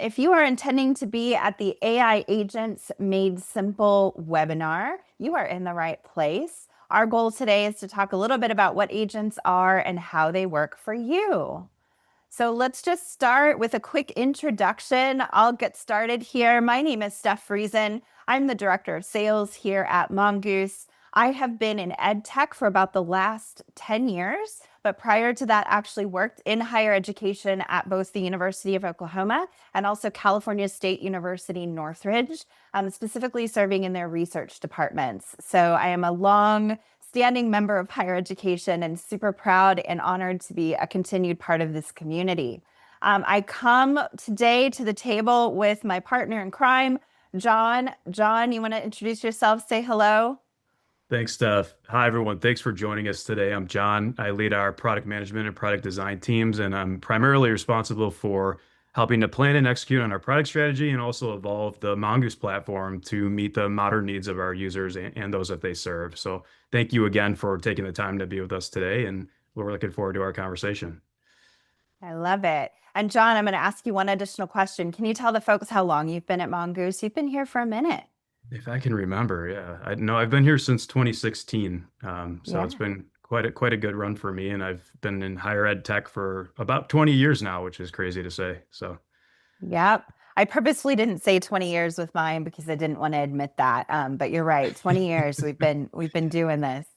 If you are intending to be at the AI Agents Made Simple webinar, you are in the right place. Our goal today is to talk a little bit about what agents are and how they work for you. So let's just start with a quick introduction. I'll get started here. My name is Stef Friesen. I'm the Director of Sales here at Mongoose. I have been in ed tech for about the last 10 years, but prior to that, actually worked in higher education at both the University of Oklahoma and also California State University, Northridge, specifically serving in their research departments. So I am a long-standing member of higher education and super proud and honored to be a continued part of this community. I come today to the table with my partner in crime, Jon. Jon, you want to introduce yourself? Say hello. Thanks, Steph. Hi, everyone. Thanks for joining us today. I'm Jon. I lead our product management and product design teams, and I'm primarily responsible for helping to plan and execute on our product strategy and also evolve the Mongoose platform to meet the modern needs of our users and those that they serve. So thank you again for taking the time to be with us today, and we're looking forward to our conversation. I love it. And Jon, I'm going to ask you one additional question. Can you tell the folks how long you've been at Mongoose? You've been here for a minute. If I can remember, yeah, I know I've been here since 2016, so it's Yeah. been quite a good run for me, and I've been in higher ed tech for about 20 years now, which is crazy to say. So Yep. I purposefully didn't say 20 years with mine because I didn't want to admit that. But you're right. 20 years we've been doing this.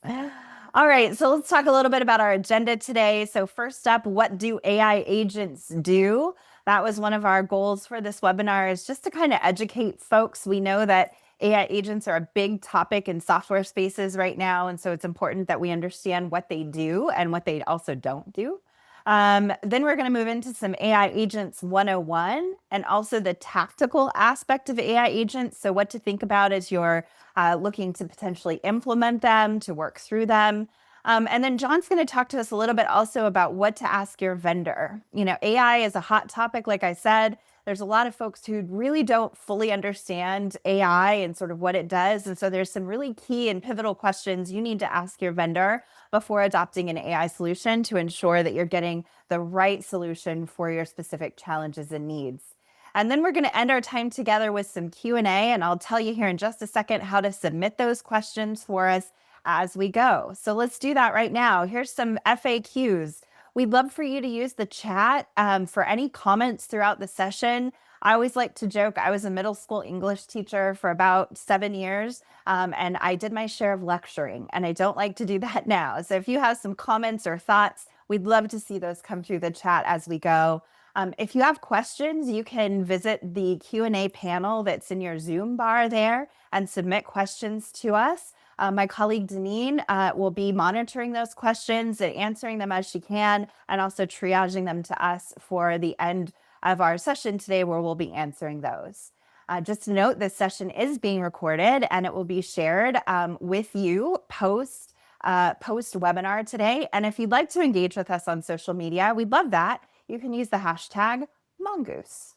All right, so let's talk a little bit about our agenda today. So first up, what do AI agents do? That was one of our goals for this webinar, is just to kind of educate folks. We know that AI agents are a big topic in software spaces right now, and so it's important that we understand what they do and what they also don't do. Then we're going to move into some AI Agents 101 and also the tactical aspect of AI agents. So what to think about as you're looking to potentially implement them, to work through them. And then Jon's going to talk to us a little bit also about what to ask your vendor. You know, AI is a hot topic, like I said. There's a lot of folks who really don't fully understand AI and sort of what it does. And so there's some really key and pivotal questions you need to ask your vendor before adopting an AI solution to ensure that you're getting the right solution for your specific challenges and needs. And then we're going to end our time together with some Q&A, and I'll tell you here in just a second how to submit those questions for us as we go. So let's do that right now. Here's some FAQs. We'd love for you to use the chat for any comments throughout the session. I always like to joke, I was a middle school English teacher for about 7 years, and I did my share of lecturing, and I don't like to do that now. So if you have some comments or thoughts, we'd love to see those come through the chat as we go. If you have questions, you can visit the Q&A panel that's in your Zoom bar there and submit questions to us. My colleague Deneen will be monitoring those questions and answering them as she can, and also triaging them to us for the end of our session today, where we'll be answering those. Just to note, this session is being recorded and it will be shared with you post webinar today. And if you'd like to engage with us on social media, we'd love that. You can use the hashtag Mongoose.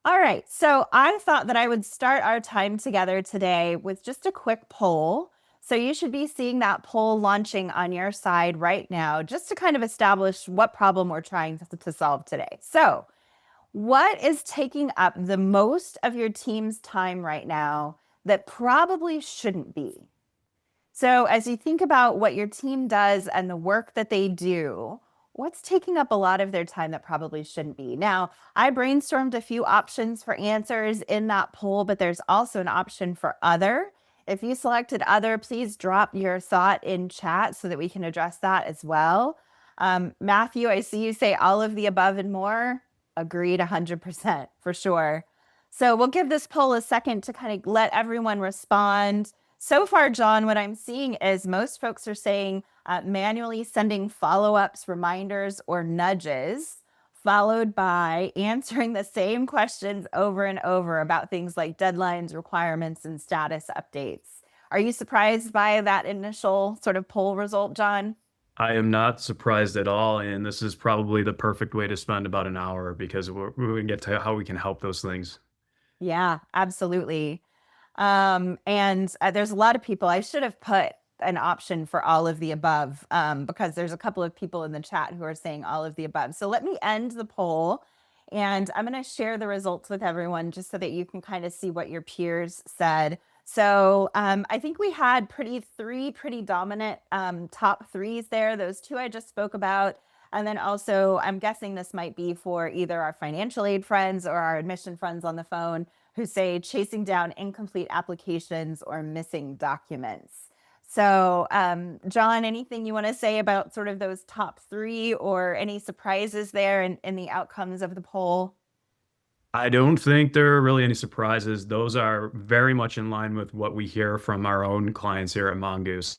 All right, so I thought that I would start our time together today with just a quick poll. So you should be seeing that poll launching on your side right now, just to kind of establish what problem we're trying to solve today. So what is taking up the most of your team's time right now that probably shouldn't be? So as you think about what your team does and the work that they do, what's taking up a lot of their time that probably shouldn't be? Now, I brainstormed a few options for answers in that poll, but there's also an option for other. If you selected other, please drop your thought in chat so that we can address that as well. Matthew, I see you say all of the above and more. Agreed 100% for sure. So we'll give this poll a second to kind of let everyone respond. So far, Jon, what I'm seeing is most folks are saying manually sending follow-ups, reminders, or nudges, followed by answering the same questions over and over about things like deadlines, requirements, and status updates. Are you surprised by that initial sort of poll result, Jon? I am not surprised at all, and this is probably the perfect way to spend about an hour because we're going to get to how we can help those things. Yeah, absolutely. And there's a lot of people. I should have put an option for all of the above because there's a couple of people in the chat who are saying all of the above. So let me end the poll. And I'm going to share the results with everyone just so that you can kind of see what your peers said. So I think we had three pretty dominant top threes there. Those two I just spoke about. And then also, I'm guessing this might be for either our financial aid friends or our admission friends on the phone who say chasing down incomplete applications or missing documents. So, John, anything you want to say about sort of those top three or any surprises there in the outcomes of the poll? I don't think there are really any surprises. Those are very much in line with what we hear from our own clients here at Mongoose.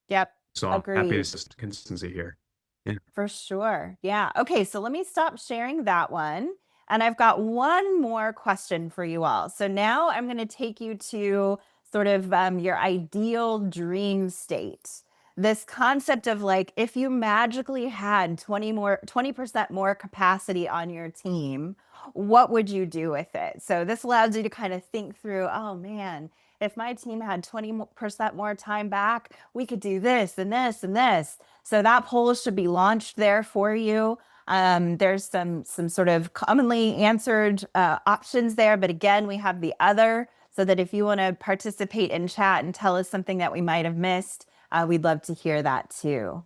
Yep, So I'm happy to agreed. see consistency here. Yeah. For sure. Yeah. Okay. So let me stop sharing that one. And I've got one more question for you all. So now I'm going to take you to sort of your ideal dream state. This concept of like, if you magically had 20% more capacity on your team, what would you do with it? So this allows you to kind of think through, oh man, if my team had 20% more time back, we could do this and this and this. So that poll should be launched there for you. There's some sort of commonly answered options there, but again, we have the other, so that if you want to participate in chat and tell us something that we might have missed, we'd love to hear that too.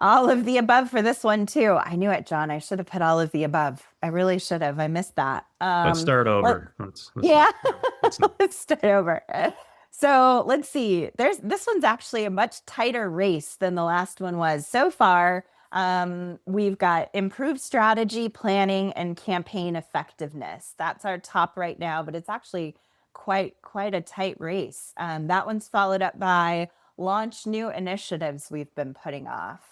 All of the above for this one too. I knew it, John. I should have put all of the above. I really should have. I missed that. Let's start Let, over. Let's yeah, not. Let's not. let's start over. So let's see. This one's actually a much tighter race than the last one was. So far, we've got improved strategy, planning, and campaign effectiveness. That's our top right now, but it's actually quite a tight race. That one's followed up by launch new initiatives we've been putting off.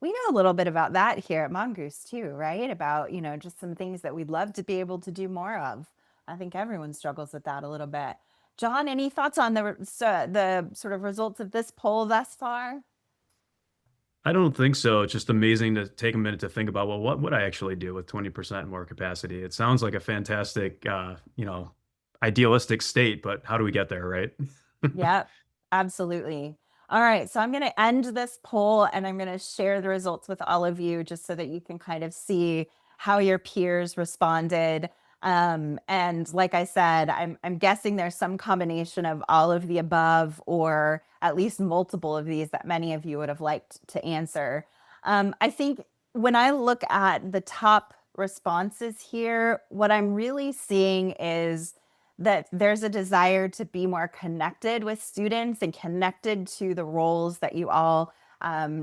We know a little bit about that here at Mongoose too, right? About, just some things that we'd love to be able to do more of. I think everyone struggles with that a little bit. John, any thoughts on the sort of results of this poll thus far? I don't think so. It's just amazing to take a minute to think about, well, what would I actually do with 20% more capacity? It sounds like a fantastic, idealistic state, but how do we get there, right? Yep, absolutely. All right, so I'm going to end this poll and I'm going to share the results with all of you just so that you can kind of see how your peers responded. And like I said, I'm guessing there's some combination of all of the above or at least multiple of these that many of you would have liked to answer. I think when I look at the top responses here, what I'm really seeing is that there's a desire to be more connected with students and connected to the roles that you all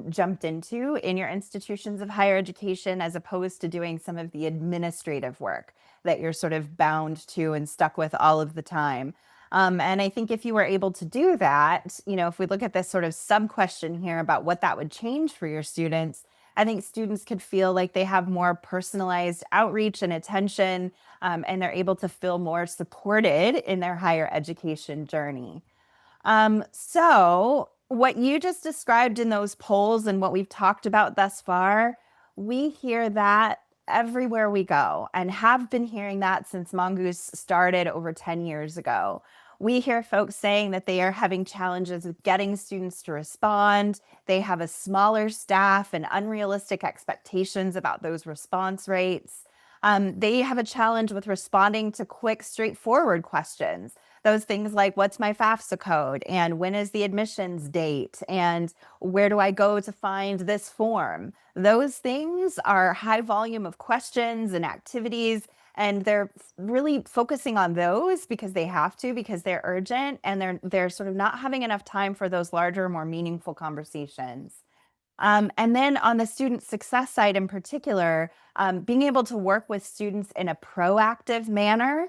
jumped into in your institutions of higher education, as opposed to doing some of the administrative work that you're sort of bound to and stuck with all of the time. And I think if you were able to do that, if we look at this sort of sub question here about what that would change for your students, I think students could feel like they have more personalized outreach and attention, and they're able to feel more supported in their higher education journey. So, what you just described in those polls and what we've talked about thus far, we hear that everywhere we go and have been hearing that since Mongoose started over 10 years ago. We hear folks saying that they are having challenges with getting students to respond. They have a smaller staff and unrealistic expectations about those response rates. They have a challenge with responding to quick, straightforward questions. Those things like, what's my FAFSA code? And when is the admissions date? And where do I go to find this form? Those things are high volume of questions and activities. And they're really focusing on those because they have to, because they're urgent, and they're sort of not having enough time for those larger, more meaningful conversations. And then on the student success side in particular, being able to work with students in a proactive manner,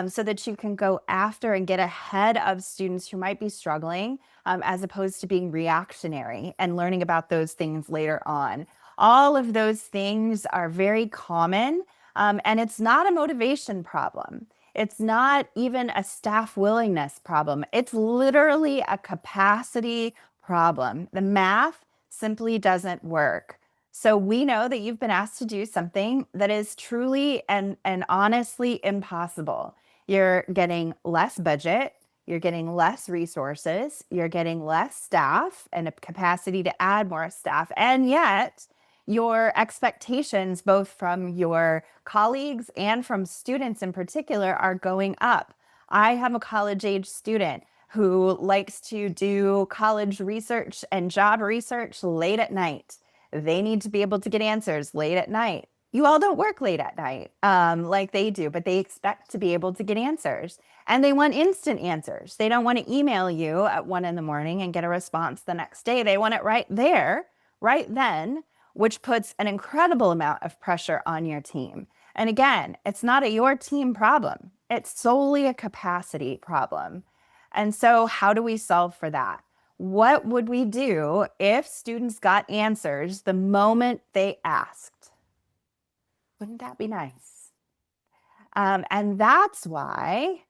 so that you can go after and get ahead of students who might be struggling, as opposed to being reactionary and learning about those things later on. All of those things are very common, and it's not a motivation problem. It's not even a staff willingness problem. It's literally a capacity problem. The math simply doesn't work. So we know that you've been asked to do something that is truly and honestly impossible. You're getting less budget, you're getting less resources, you're getting less staff and a capacity to add more staff, and yet your expectations, both from your colleagues and from students in particular, are going up. I have a college age student who likes to do college research and job research late at night. They need to be able to get answers late at night. You all don't work late at night like they do, but they expect to be able to get answers. And they want instant answers. They don't want to email you at 1 in the morning and get a response the next day. They want it right there, right then, which puts an incredible amount of pressure on your team. And again, it's not a your team problem. It's solely a capacity problem. And so how do we solve for that? What would we do if students got answers the moment they asked? Wouldn't that be nice? And that's why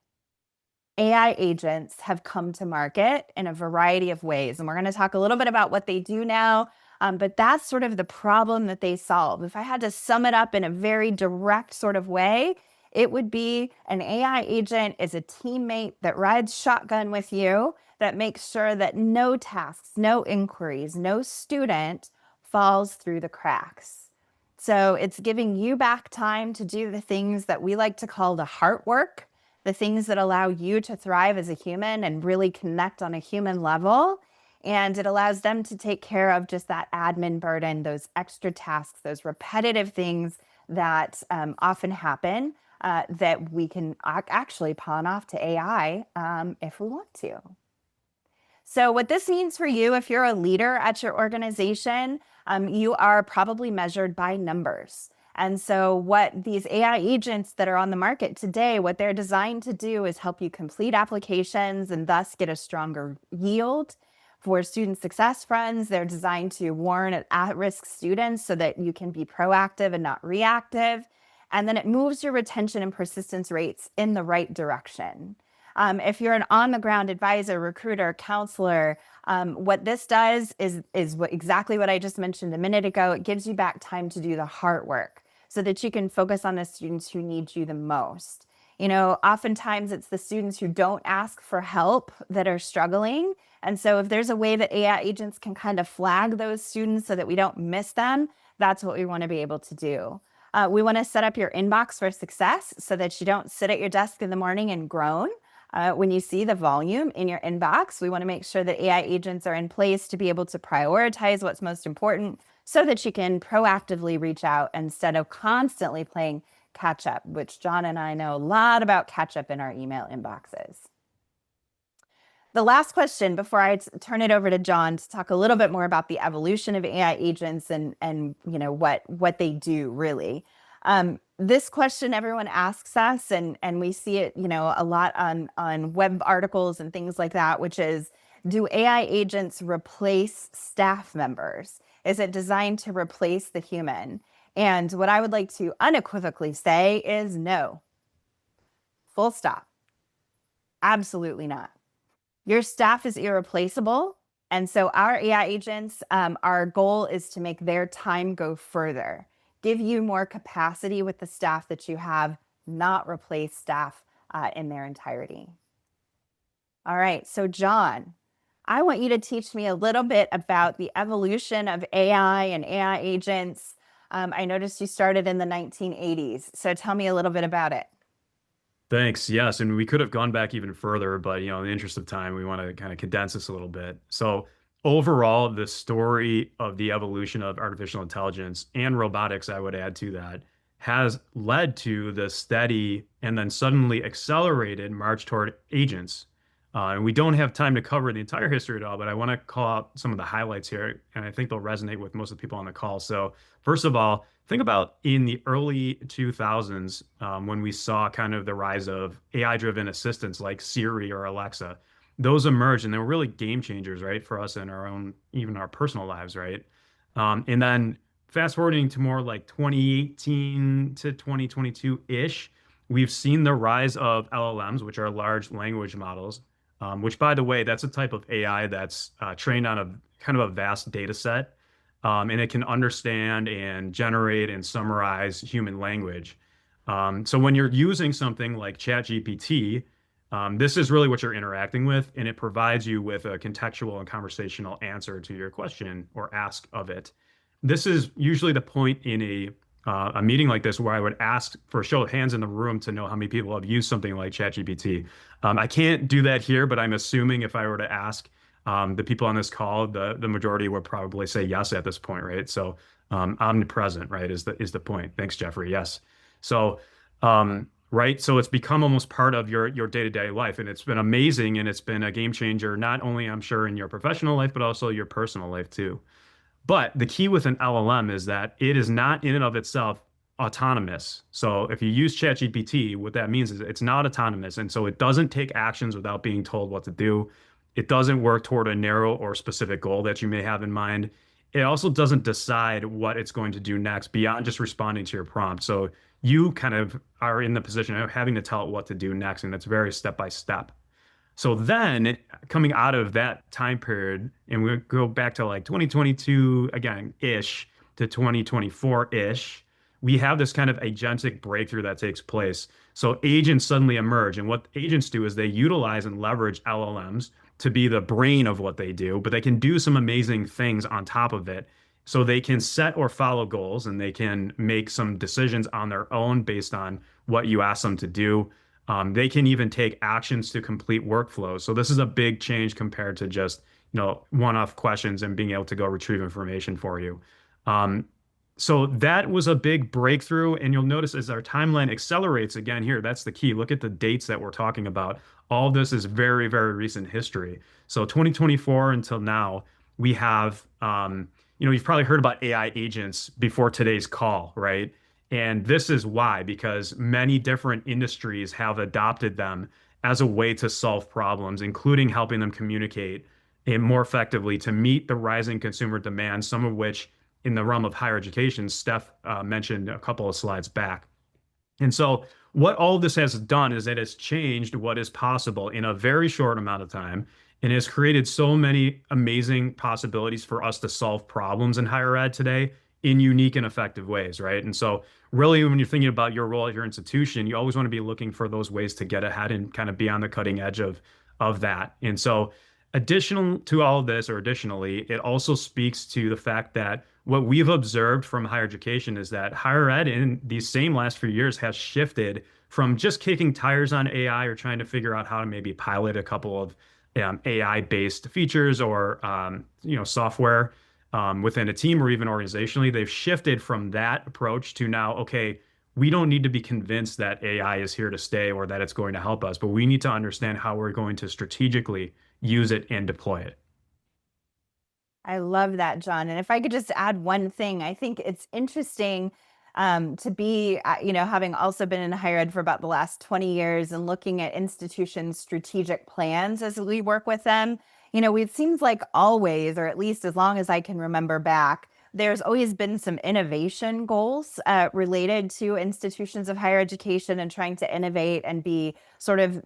AI agents have come to market in a variety of ways. And we're going to talk a little bit about what they do now, but that's sort of the problem that they solve. If I had to sum it up in a very direct sort of way, it would be an AI agent is a teammate that rides shotgun with you, that makes sure that no tasks, no inquiries, no student falls through the cracks. So it's giving you back time to do the things that we like to call the heart work, the things that allow you to thrive as a human and really connect on a human level. And it allows them to take care of just that admin burden, those extra tasks, those repetitive things that often happen that we can actually pawn off to AI if we want to. So what this means for you, if you're a leader at your organization, you are probably measured by numbers. And so what these AI agents that are on the market today, what they're designed to do is help you complete applications and thus get a stronger yield. For student success friends, they're designed to warn at-risk students so that you can be proactive and not reactive. And then it moves your retention and persistence rates in the right direction. If you're an on-the-ground advisor, recruiter, counselor, what this does is exactly what I just mentioned a minute ago. It gives you back time to do the hard work so that you can focus on the students who need you the most. You know, oftentimes it's the students who don't ask for help that are struggling. And so if there's a way that AI agents can kind of flag those students so that we don't miss them, that's what we want to be able to do. We want to set up your inbox for success so that you don't sit at your desk in the morning and groan. When you see the volume in your inbox, we want to make sure that AI agents are in place to be able to prioritize what's most important so that you can proactively reach out instead of constantly playing catch up, which John and I know a lot about catch up in our email inboxes. The last question before I turn it over to John to talk a little bit more about the evolution of AI agents and you know what they do really. This question everyone asks us, and we see it, you know, a lot on web articles and things like that, which is, do AI agents replace staff members? Is it designed to replace the human? And what I would like to unequivocally say is no. Full stop. Absolutely not. Your staff is irreplaceable. And so our AI agents, our goal is to make their time go further, give you more capacity with the staff that you have, not replace staff in their entirety. All right, so John, I want you to teach me a little bit about the evolution of AI and AI agents. I noticed you started in the 1980s, so tell me a little bit about it. Thanks. Yes, and we could have gone back even further, but in the interest of time, we want to kind of condense this a little bit. So overall, the story of the evolution of artificial intelligence and robotics, I would add to that, has led to the steady and then suddenly accelerated march toward agents. And we don't have time to cover the entire history at all, but I want to call out some of the highlights here, and I think they'll resonate with most of the people on the call. So first of all, think about in the early 2000s when we saw kind of the rise of AI-driven assistants like Siri or Alexa. Those emerged and they were really game changers, right, for us in our own, even our personal lives, right? And then fast forwarding to more like 2018 to 2022-ish, we've seen the rise of LLMs, which are large language models, which, by the way, that's a type of AI that's trained on a kind of a vast data set, and it can understand and generate and summarize human language. So when you're using something like ChatGPT, this is really what you're interacting with, and it provides you with a contextual and conversational answer to your question or ask of it. this is usually the point in a meeting like this where I would ask for a show of hands in the room to know how many people have used something like ChatGPT. I can't do that here, but I'm assuming if I were to ask the people on this call, the majority would probably say yes at this point, right? So omnipresent, right, is the point. Thanks, Jeffrey. Yes. So right, so it's become almost part of your day-to-day life, and it's been amazing, and it's been a game changer, not only I'm sure in your professional life, but also your personal life too. But the key with an LLM is that it is not in and of itself autonomous. So if you use ChatGPT, what that means is it's not autonomous. And so it doesn't take actions without being told what to do. It doesn't work toward a narrow or specific goal that you may have in mind. It also doesn't decide what it's going to do next beyond just responding to your prompt. So you kind of are in the position of having to tell it what to do next. And it's very step by step. So then coming out of that time period, and we go back to like 2022 again ish to 2024 ish, we have this kind of agentic breakthrough that takes place. So agents suddenly emerge, and what agents do is they utilize and leverage LLMs to be the brain of what they do, but they can do some amazing things on top of it. So they can set or follow goals, and they can make some decisions on their own based on what you ask them to do. They can even take actions to complete workflows. So this is a big change compared to just, one-off questions and being able to go retrieve information for you. So that was a big breakthrough. And you'll notice as our timeline accelerates again here, that's the key. Look at the dates that we're talking about. All this is very, very recent history. So 2024 until now, we have, you've probably heard about AI agents before today's call, right? And this is why, because many different industries have adopted them as a way to solve problems, including helping them communicate and more effectively to meet the rising consumer demand, some of which in the realm of higher education, Stef mentioned a couple of slides back. And so what all this has done is it has changed what is possible in a very short amount of time and has created so many amazing possibilities for us to solve problems in higher ed today in unique and effective ways, right? And so really when you're thinking about your role at your institution, you always want to be looking for those ways to get ahead and kind of be on the cutting edge of that. And so additional to all of this, or additionally, it also speaks to the fact that what we've observed from higher education is that higher ed in these same last few years has shifted from just kicking tires on AI or trying to figure out how to maybe pilot a couple of AI-based features or software within a team or even organizationally. They've shifted from that approach to now, okay, we don't need to be convinced that AI is here to stay or that it's going to help us, but we need to understand how we're going to strategically use it and deploy it. I love that, Jon. And if I could just add one thing, I think it's interesting to be, having also been in higher ed for about the last 20 years and looking at institutions' strategic plans as we work with them. It seems like always, or at least as long as I can remember back, there's always been some innovation goals related to institutions of higher education and trying to innovate and be sort of,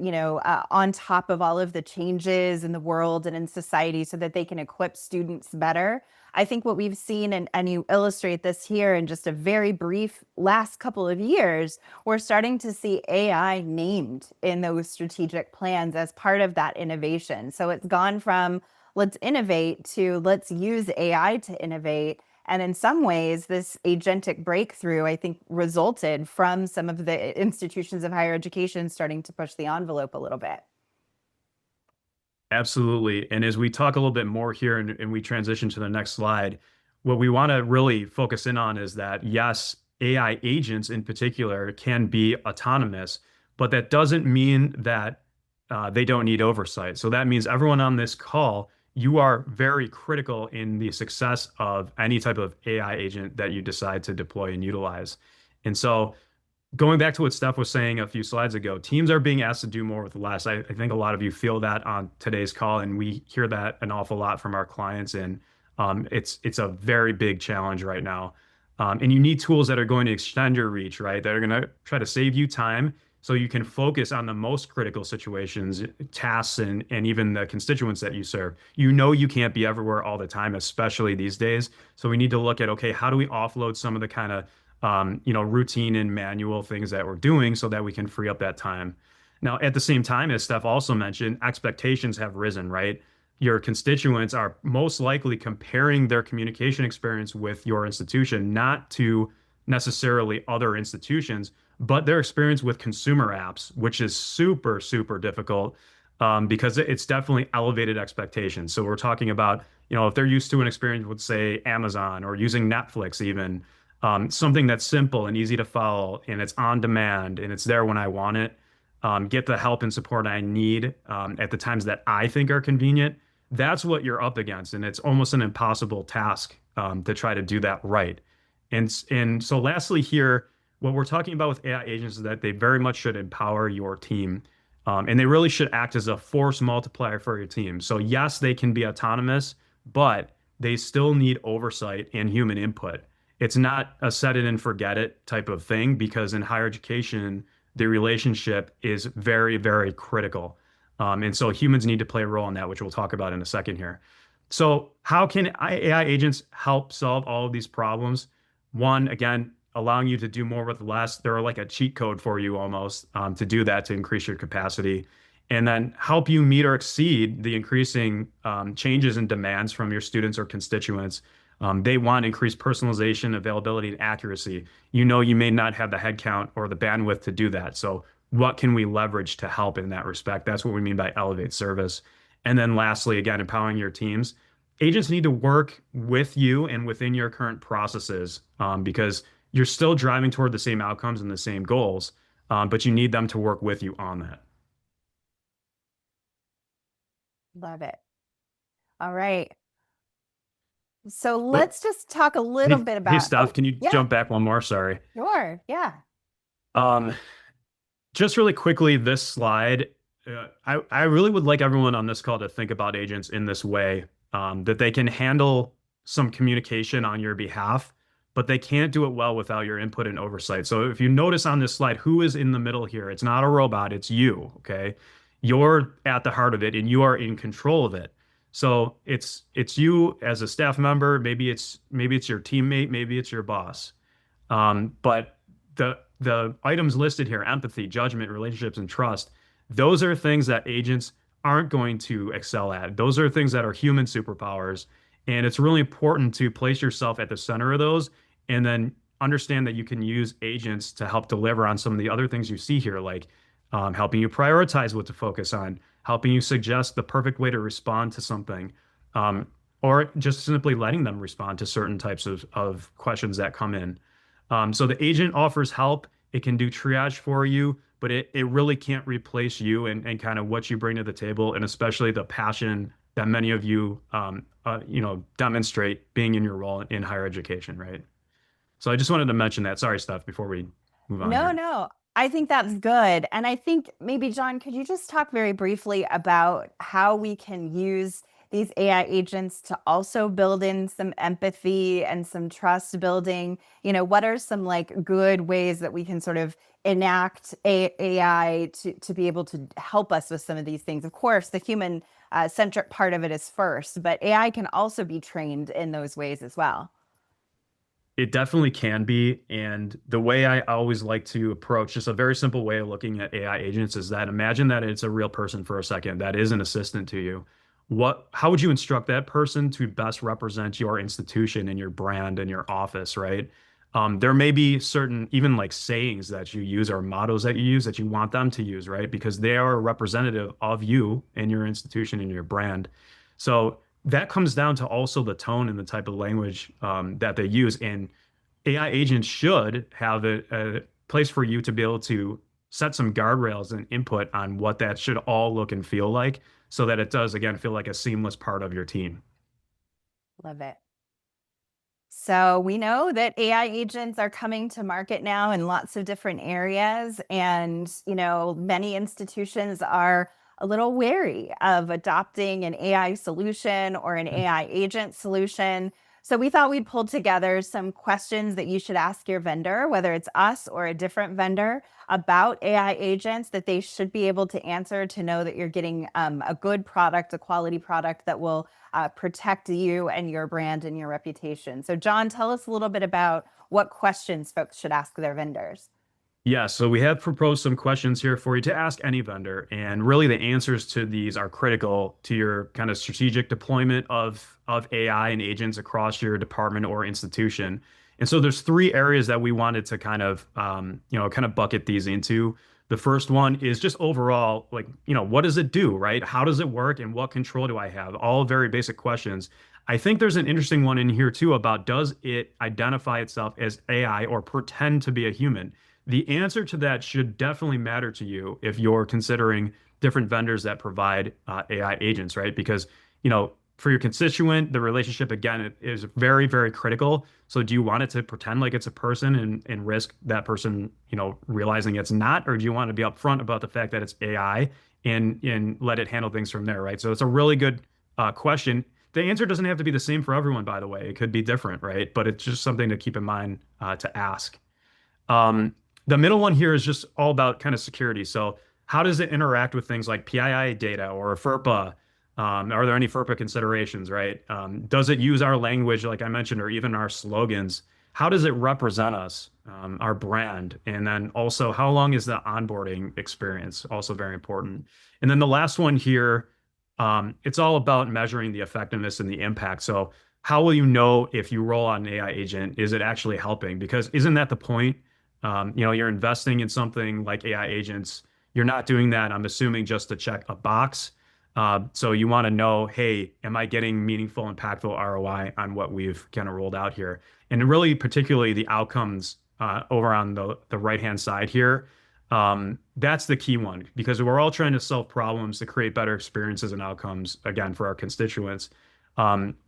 on top of all of the changes in the world and in society so that they can equip students better. I think what we've seen, and you illustrate this here in just a very brief last couple of years, we're starting to see AI named in those strategic plans as part of that innovation. So it's gone from let's innovate to let's use AI to innovate. And in some ways, this agentic breakthrough, I think, resulted from some of the institutions of higher education starting to push the envelope a little bit. Absolutely. And as we talk a little bit more here and we transition to the next slide, what we want to really focus in on is that, yes, AI agents in particular can be autonomous, but that doesn't mean that they don't need oversight. So that means everyone on this call, you are very critical in the success of any type of AI agent that you decide to deploy and utilize. And so going back to what Steph was saying a few slides ago, teams are being asked to do more with less. I think a lot of you feel that on today's call, and we hear that an awful lot from our clients. And it's a very big challenge right now. And you need tools that are going to extend your reach, right? That are going to try to save you time so you can focus on the most critical situations, tasks, and even the constituents that you serve. You can't be everywhere all the time, especially these days. So we need to look at, okay, how do we offload some of the kind of routine and manual things that we're doing so that we can free up that time. Now, at the same time, as Steph also mentioned, expectations have risen, right? your constituents are most likely comparing their communication experience with your institution, not to necessarily other institutions, but their experience with consumer apps, which is super, super difficult because it's definitely elevated expectations. So we're talking about, if they're used to an experience with, say, Amazon or using Netflix, even something that's simple and easy to follow, and it's on demand and it's there when I want it, get the help and support I need at the times that I think are convenient. That's what you're up against, and it's almost an impossible task to try to do that right. And so, lastly, here, what we're talking about with AI agents is that they very much should empower your team, and they really should act as a force multiplier for your team. So, yes, they can be autonomous, but they still need oversight and human input. It's not a set it and forget it type of thing because in higher education, the relationship is very, very critical. And so humans need to play a role in that, which we'll talk about in a second here. So, how can AI agents help solve all of these problems? One, again, allowing you to do more with less. They're like a cheat code for you almost to do that to increase your capacity. And then help you meet or exceed the increasing changes and demands from your students or constituents. They want increased personalization, availability, and accuracy. You may not have the headcount or the bandwidth to do that. So, what can we leverage to help in that respect? That's what we mean by elevate service. And then, lastly, again, empowering your teams. Agents need to work with you and within your current processes because you're still driving toward the same outcomes and the same goals, but you need them to work with you on that. Love it. All right. So Well, let's just talk a little hey, bit hey, about, Steph, oh, can you yeah, jump back one more? Sorry. sure. Yeah. Um, Just really quickly, this slide, I really would like everyone on this call to think about agents in this way, that they can handle some communication on your behalf, but they can't do it well without your input and oversight. So if you notice on this slide, who is in the middle here? It's not a robot, it's you, okay? You're at the heart of it and you are in control of it. So it's you as a staff member, maybe it's your teammate, maybe it's your boss. But the items listed here, empathy, judgment, relationships, and trust, those are things that agents aren't going to excel at. Those are things that are human superpowers. And it's really important to place yourself at the center of those and then understand that you can use agents to help deliver on some of the other things you see here, like helping you prioritize what to focus on, helping you suggest the perfect way to respond to something, um, or just simply letting them respond to certain types of questions that come in. So the agent offers help. It can do triage for you, but it really can't replace you and kind of what you bring to the table, and especially the passion that many of you, demonstrate being in your role in higher education, right? So I just wanted to mention that. Sorry, Steph, before we move on No, here. no. I think that's good. And I think maybe, John, could you just talk very briefly about how we can use these AI agents to also build in some empathy and some trust building? What are some like good ways that we can sort of enact AI to be able to help us with some of these things? Of course, the human centric part of it is first, but AI can also be trained in those ways as well. It definitely can be. And the way I always like to approach just a very simple way of looking at AI agents is that imagine that it's a real person for a second that is an assistant to you. How would you instruct that person to best represent your institution and your brand and your office, right? There may be certain, even like sayings that you use or mottos that you use that you want them to use, right? Because they are a representative of you and your institution and your brand. So that comes down to also the tone and the type of language that they use. And AI agents should have a place for you to be able to set some guardrails and input on what that should all look and feel like so that it does, again, feel like a seamless part of your team. Love it. So we know that AI agents are coming to market now in lots of different areas. And, many institutions are a little wary of adopting an AI solution or an AI agent solution. So we thought we'd pull together some questions that you should ask your vendor, whether it's us or a different vendor, about AI agents that they should be able to answer to know that you're getting a good product, a quality product that will protect you and your brand and your reputation. So, John, tell us a little bit about what questions folks should ask their vendors. Yeah, so we have proposed some questions here for you to ask any vendor, and really the answers to these are critical to your kind of strategic deployment of AI and agents across your department or institution. And so there's three areas that we wanted to kind of kind of bucket these into. The first one is just overall, like, what does it do, right? How does it work, and what control do I have? All very basic questions. I think there's an interesting one in here too about does it identify itself as AI or pretend to be a human? The answer to that should definitely matter to you if you're considering different vendors that provide AI agents, right? Because, for your constituent, the relationship again is very, very critical. So do you want it to pretend like it's a person and risk that person, realizing it's not, or do you want to be upfront about the fact that it's AI and let it handle things from there, right? So it's a really good question. The answer doesn't have to be the same for everyone, by the way. It could be different, right? But it's just something to keep in mind to ask. Um, the middle one here is just all about kind of security. So how does it interact with things like PII data or FERPA? Are there any FERPA considerations, right? Does it use our language, like I mentioned, or even our slogans? How does it represent us, our brand? And then also, how long is the onboarding experience? Also very important. And then the last one here, it's all about measuring the effectiveness and the impact. So how will you know if you roll out an AI agent, is it actually helping? Because isn't that the point? You're investing in something like AI agents. You're not doing that, I'm assuming, just to check a box. So you want to know, hey, am I getting meaningful, impactful ROI on what we've kind of rolled out here? And really, particularly the outcomes over on the right-hand side here. That's the key one because we're all trying to solve problems to create better experiences and outcomes, again, for our constituents.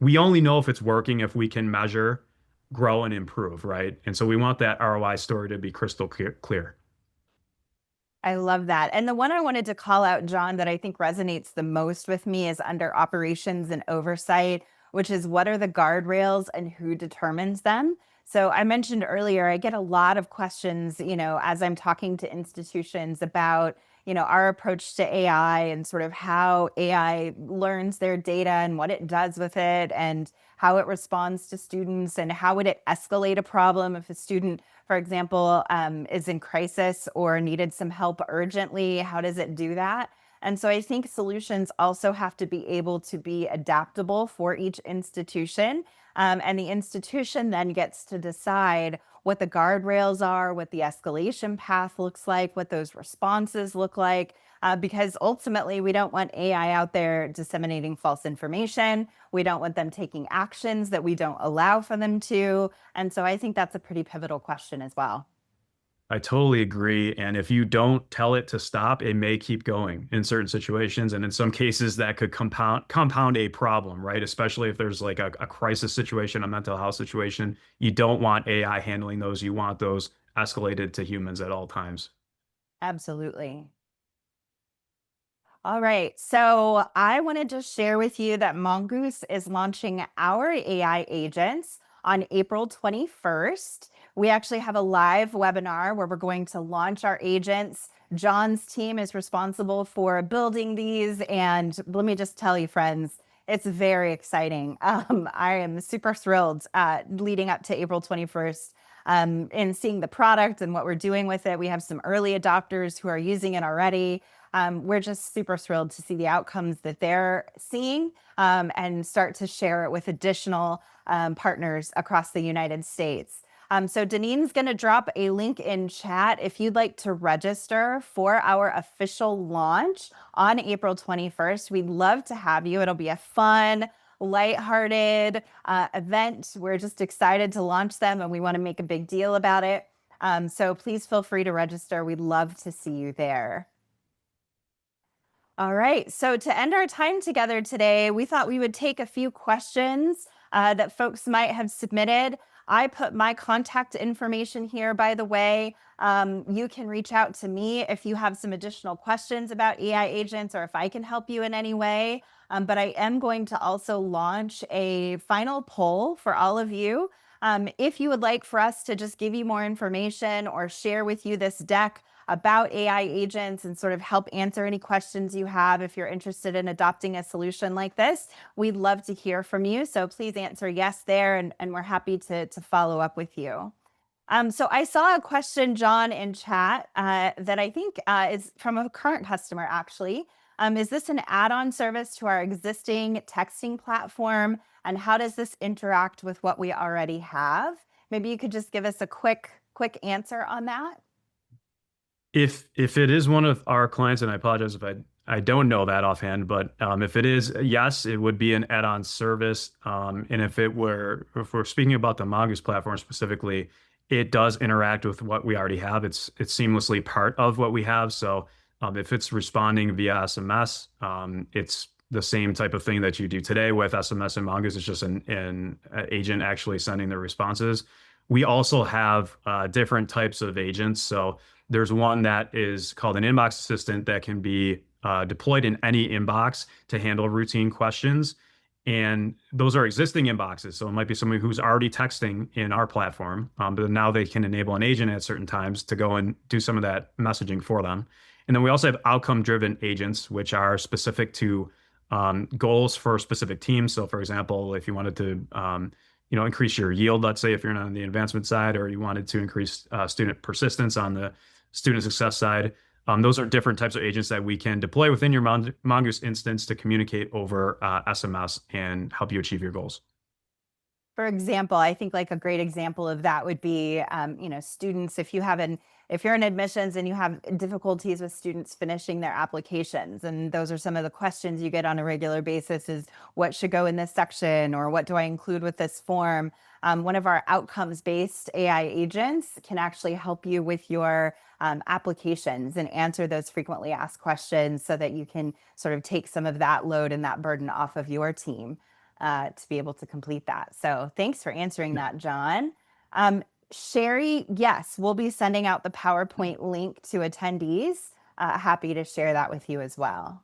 We only know if it's working if we can measure, grow, and improve, right? And so we want that ROI story to be crystal clear. I love that. And the one I wanted to call out, Jon, that I think resonates the most with me is under operations and oversight, which is what are the guardrails and who determines them? So I mentioned earlier, I get a lot of questions, as I'm talking to institutions about, our approach to AI and sort of how AI learns their data and what it does with it and how it responds to students and how would it escalate a problem if a student, for example, is in crisis or needed some help urgently. How does it do that? And so I think solutions also have to be able to be adaptable for each institution. And the institution then gets to decide what the guardrails are, what the escalation path looks like, what those responses look like. Because ultimately, we don't want AI out there disseminating false information. We don't want them taking actions that we don't allow for them to. And so I think that's a pretty pivotal question as well. I totally agree. And if you don't tell it to stop, it may keep going in certain situations. And in some cases, that could compound a problem, right? Especially if there's like a crisis situation, a mental health situation. You don't want AI handling those. You want those escalated to humans at all times. Absolutely. All right. So I wanted to share with you that Mongoose is launching our AI agents on April 21st. We actually have a live webinar where we're going to launch our agents. Jon's team is responsible for building these. And let me just tell you, friends, it's very exciting. I am super thrilled leading up to April 21st in seeing the product and what we're doing with it. We have some early adopters who are using it already. We're just super thrilled to see the outcomes that they're seeing and start to share it with additional partners across the United States. So Deneen's going to drop a link in chat if you'd like to register for our official launch on April 21st. We'd love to have you. It'll be a fun, lighthearted event. We're just excited to launch them and we want to make a big deal about it. So please feel free to register. We'd love to see you there. All right. So to end our time together today, we thought we would take a few questions that folks might have submitted. I put my contact information here, by the way. You can reach out to me if you have some additional questions about AI agents or if I can help you in any way. But I am going to also launch a final poll for all of you. If you would like for us to just give you more information or share with you this deck about AI agents and sort of help answer any questions you have if you're interested in adopting a solution like this, we'd love to hear from you. So please answer yes there, and we're happy to follow up with you. So I saw a question, John, in chat that I think is from a current customer, actually. Is this an add-on service to our existing texting platform? And how does this interact with what we already have? Maybe you could just give us a quick answer on that. If it is one of our clients, and I apologize if I don't know that offhand, but if it is, yes, it would be an add-on service. And if we're speaking about the Mongoose platform specifically, it does interact with what we already have. It's seamlessly part of what we have. So if it's responding via SMS, it's the same type of thing that you do today with SMS and Mongoose. It's just an agent actually sending the responses. We also have different types of agents. So there's one that is called an inbox assistant that can be deployed in any inbox to handle routine questions. And those are existing inboxes. So it might be somebody who's already texting in our platform, but now they can enable an agent at certain times to go and do some of that messaging for them. And then we also have outcome-driven agents, which are specific to goals for specific teams. So, for example, if you wanted to increase your yield, let's say if you're not on the advancement side, or you wanted to increase student persistence on the student success side. Those are different types of agents that we can deploy within your Mongoose instance to communicate over SMS and help you achieve your goals. For example, I think like a great example of that would be, students. If you're in admissions and you have difficulties with students finishing their applications, and those are some of the questions you get on a regular basis: is what should go in this section, or what do I include with this form? One of our outcomes-based AI agents can actually help you with your applications and answer those frequently asked questions, so that you can sort of take some of that load and that burden off of your team to be able to complete that. So thanks for answering that, John. Sherry, yes, we'll be sending out the PowerPoint link to attendees. Happy to share that with you as well.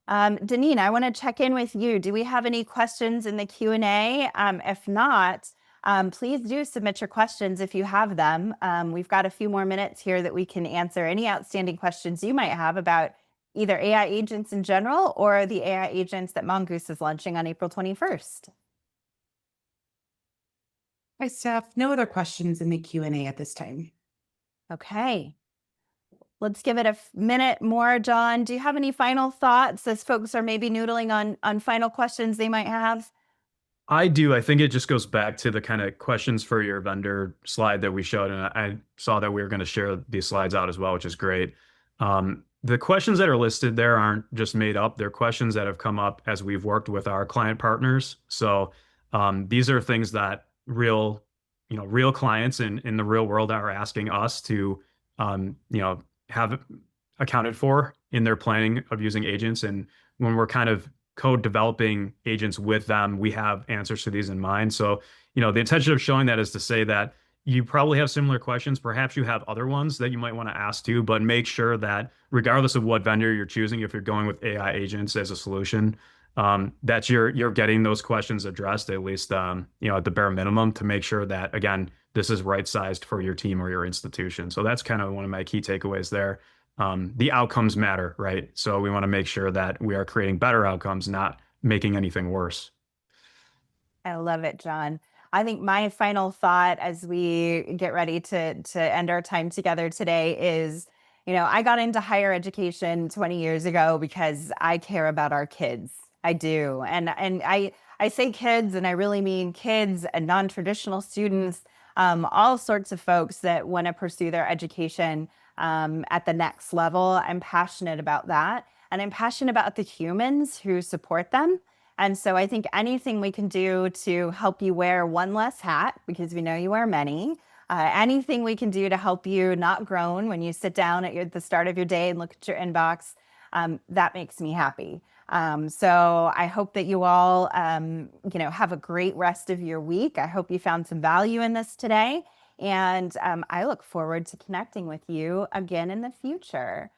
Deneen, I want to check in with you. Do we have any questions in the Q&A? If not, please do submit your questions if you have them. We've got a few more minutes here that we can answer any outstanding questions you might have about either AI agents in general or the AI agents that Mongoose is launching on April 21st. Hi, Steph. No other questions in the Q&A at this time. Okay. Let's give it a minute more, John. Do you have any final thoughts as folks are maybe noodling on final questions they might have? I do. I think it just goes back to the kind of questions for your vendor slide that we showed. And I saw that we were going to share these slides out as well, which is great. The questions that are listed there aren't just made up. They're questions that have come up as we've worked with our client partners. So these are things that real clients in the real world are asking us to, have accounted for in their planning of using agents. And when we're kind of code developing agents with them, we have answers to these in mind. So, the intention of showing that is to say that you probably have similar questions. Perhaps you have other ones that you might want to ask too, but make sure that regardless of what vendor you're choosing, if you're going with AI agents as a solution, that you're getting those questions addressed at least, at the bare minimum, to make sure that, again, this is right sized for your team or your institution. So that's kind of one of my key takeaways there. The outcomes matter, right? So we want to make sure that we are creating better outcomes, not making anything worse. I love it, John. I think my final thought as we get ready to end our time together today is, I got into higher education 20 years ago because I care about our kids. I do. And I say kids, and I really mean kids and non-traditional students, all sorts of folks that want to pursue their education at the next level. I'm passionate about that. And I'm passionate about the humans who support them. And so I think anything we can do to help you wear one less hat, because we know you wear many, anything we can do to help you not groan when you sit down at the start of your day and look at your inbox, that makes me happy. So I hope that you all, have a great rest of your week. I hope you found some value in this today. And I look forward to connecting with you again in the future.